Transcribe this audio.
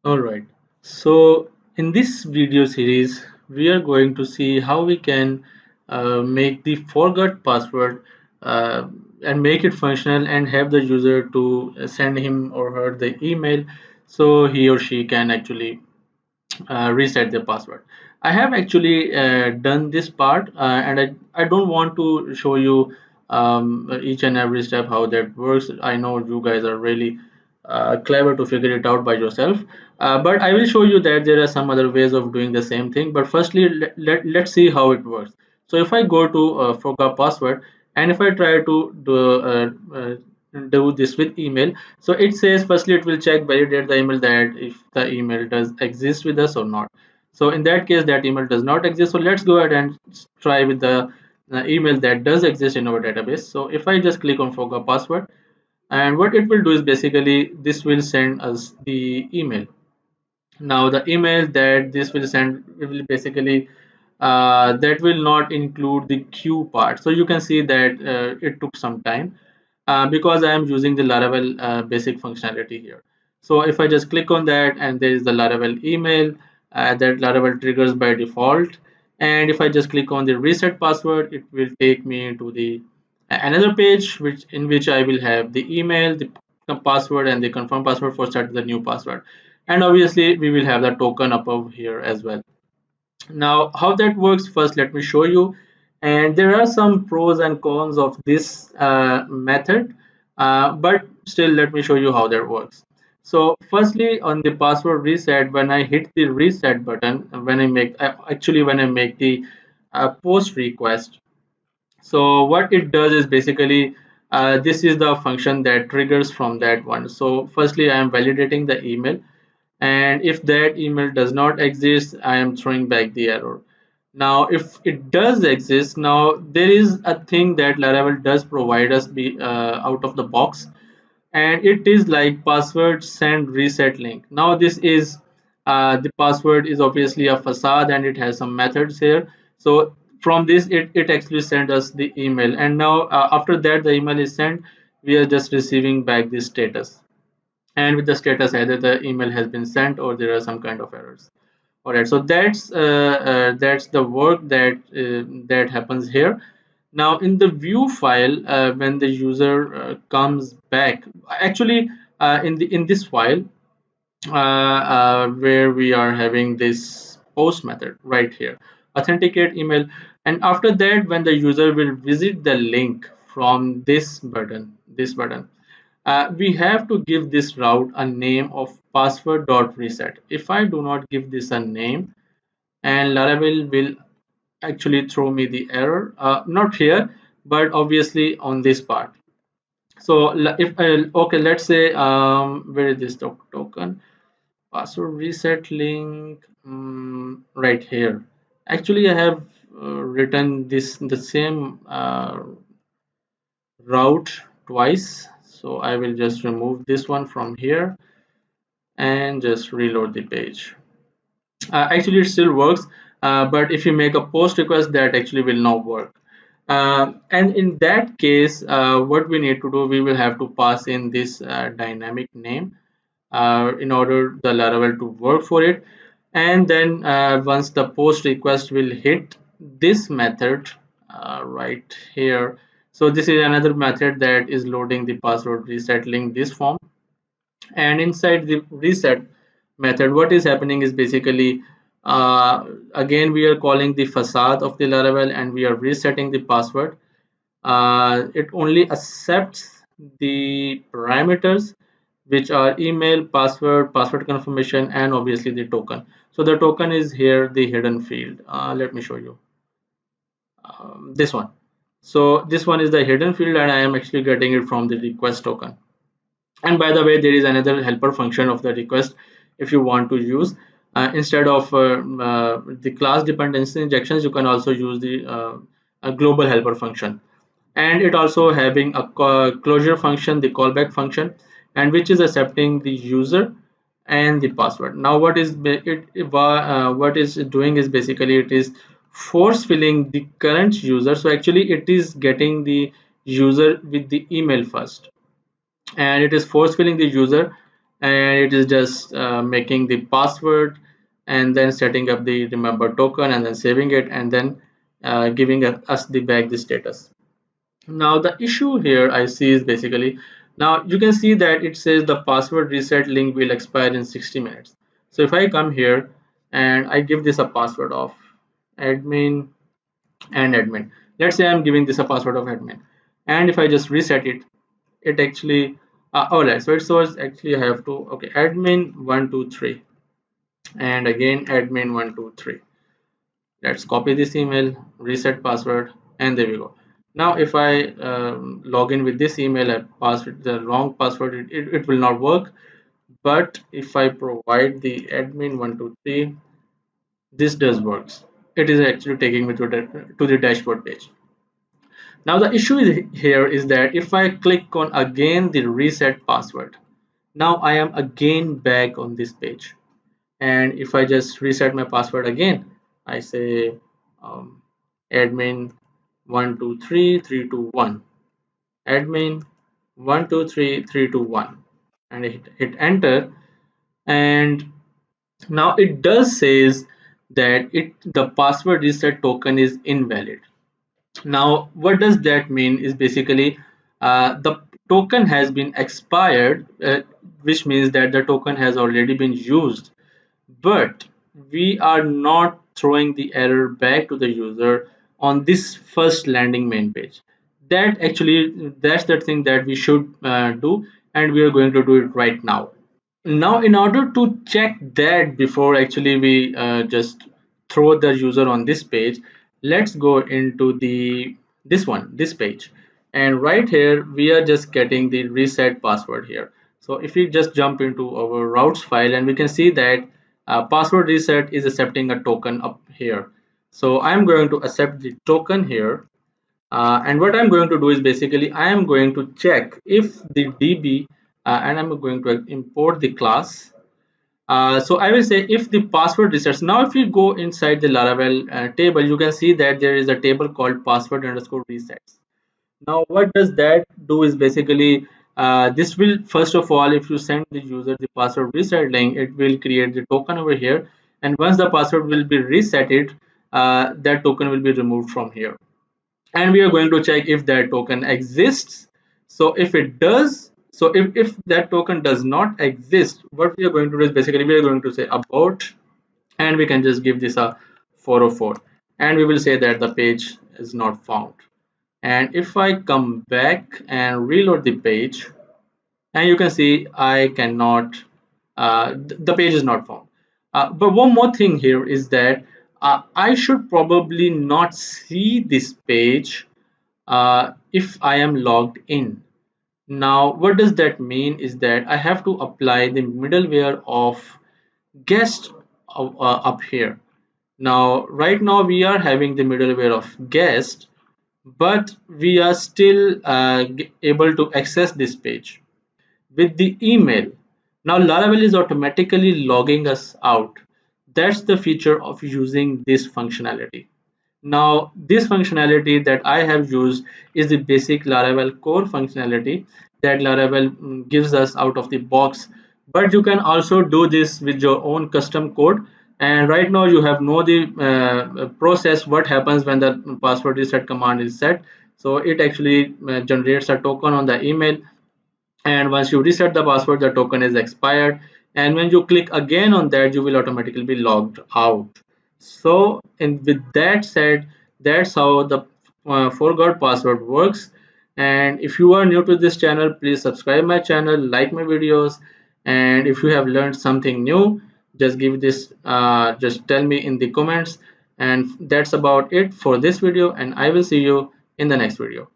All right. So in this video series, we are going to see how we can make the forgot password uh, and make it functional and have the user to send him or her the email so he or she can actually reset the password. I have actually done this part and I don't want to show you each and every step how that works. I know you guys are really clever to figure it out by yourself, but I will show you that there are some other ways of doing the same thing. But firstly, let's see how it works. So if I go to forgot password and if I try to do this with email, so it says firstly it will check validate the email that if the email does exist with us or not. So in that case that email does not exist. So let's go ahead and try with the email that does exist in our database. So if I just click on forgot password, and what it will do is basically this will send us the email. Now the email that this will send will basically that will not include the queue part. So you can see that it took some time because I am using the Laravel basic functionality here. So if I just click on that and there is the Laravel email that Laravel triggers by default, and if I just click on the reset password, it will take me to the another page which in which I will have the email, the password and the confirm password for set the new password, and obviously we will have the token above here as well. Now how that works, first let me show you, and there are some pros and cons of this method, but still let me show you how that works. So firstly on the password reset, when I hit the reset button, when I make actually when I make the post request, so what it does is basically this is the function that triggers from that one. So firstly I am validating the email, and if that email does not exist, I am throwing back the error. Now if it does exist, now there is a thing that Laravel does provide us out of the box, and it is like password send reset link. Now this is the password is obviously a facade and it has some methods here. So from this it actually sent us the email, and now after that the email is sent, we are just receiving back the status, and with the status either the email has been sent or there are some kind of errors. All right, so that's the work that happens here. Now in the view file, when the user comes back, actually in this file where we are having this post method right here, authenticate email, and after that when the user will visit the link from this button, we have to give this route a name of password.reset. If I do not give this a name, and Laravel will actually throw me the error, not here, but obviously on this part. So if okay, let's say where is this token password reset link, right here. Actually I have written this the same route twice, so I will just remove this one from here and just reload the page. Actually it still works, but if you make a post request, that actually will not work. And in that case, what we need to do, we will have to pass in this dynamic name in order the Laravel to work for it. And then once the post request will hit this method right here, so this is another method that is loading the password resettling this form. And inside the reset method, what is happening is basically again we are calling the facade of the Laravel and we are resetting the password. It only accepts the parameters which are email, password, password confirmation, and obviously the token. So the token is here, the hidden field. Let me show you this one. So this one is the hidden field and I am actually getting it from the request token. And by the way, there is another helper function of the request if you want to use. Instead of the class dependency injections, you can also use the a global helper function, and it also having a closure function, the callback function, and which is accepting the user and the password. Now what is doing is basically it is force filling the current user. So actually it is getting the user with the email first, and it is force filling the user, and it is just making the password and then setting up the remember token and then saving it and then giving us the back the status. Now the issue here I see is basically, now you can see that it says the password reset link will expire in 60 minutes. So if I come here and I give this a password of admin and admin, let's say I'm giving this a password of admin, and if I just reset it, it actually all right, so it shows actually I have to, okay, admin 123 and again admin 123. Let's copy this email, reset password, and there we go. Now if I log in with this email, I pass it the wrong password, it will not work. But if I provide the admin 123, this does works. It is actually taking me to the dashboard page. Now the issue here is that if I click on again the reset password, now I am again back on this page. And if I just reset my password again, I say um, admin 123321, admin 123321, and hit enter. And now it does says that the password reset token is invalid. Now what does that mean is basically the token has been expired, which means that the token has already been used, but we are not throwing the error back to the user on this first landing main page. That actually, that's the thing that we should do, and we are going to do it right now. Now in order to check that before actually we just throw the user on this page, let's go into this page, and right here we are just getting the reset password here. So if we just jump into our routes file, and we can see that password reset is accepting a token up here. So I'm going to accept the token here, and what I'm going to do is basically I am going to check if the DB, and I'm going to import the class. So I will say if the password resets. Now if you go inside the Laravel table, you can see that there is a table called password underscore resets. Now what does that do is basically this will, first of all, if you send the user the password reset link, it will create the token over here, and once the password will be resetted, that token will be removed from here, and we are going to check if that token exists. So if it does, so if that token does not exist, what we are going to do is basically we are going to say about, and we can just give this a 404, and we will say that the page is not found. And if I come back and reload the page, and you can see I cannot, the page is not found. But one more thing here is that I should probably not see this page if I am logged in. Now, what does that mean is that I have to apply the middleware of guest up here. Now, right now we are having the middleware of guest, but we are still able to access this page with the email. Now Laravel is automatically logging us out. That's the feature of using this functionality. Now this functionality that I have used is the basic Laravel core functionality that Laravel gives us out of the box, but you can also do this with your own custom code. And right now you have know the process what happens when the password reset command is set. So it actually generates a token on the email, and once you reset the password, the token is expired, and when you click again on that, you will automatically be logged out. So with that said, that's how the forgot password works. And if you are new to this channel, please subscribe my channel, like my videos, and if you have learned something new, just give this just tell me in the comments. And that's about it for this video, and I will see you in the next video.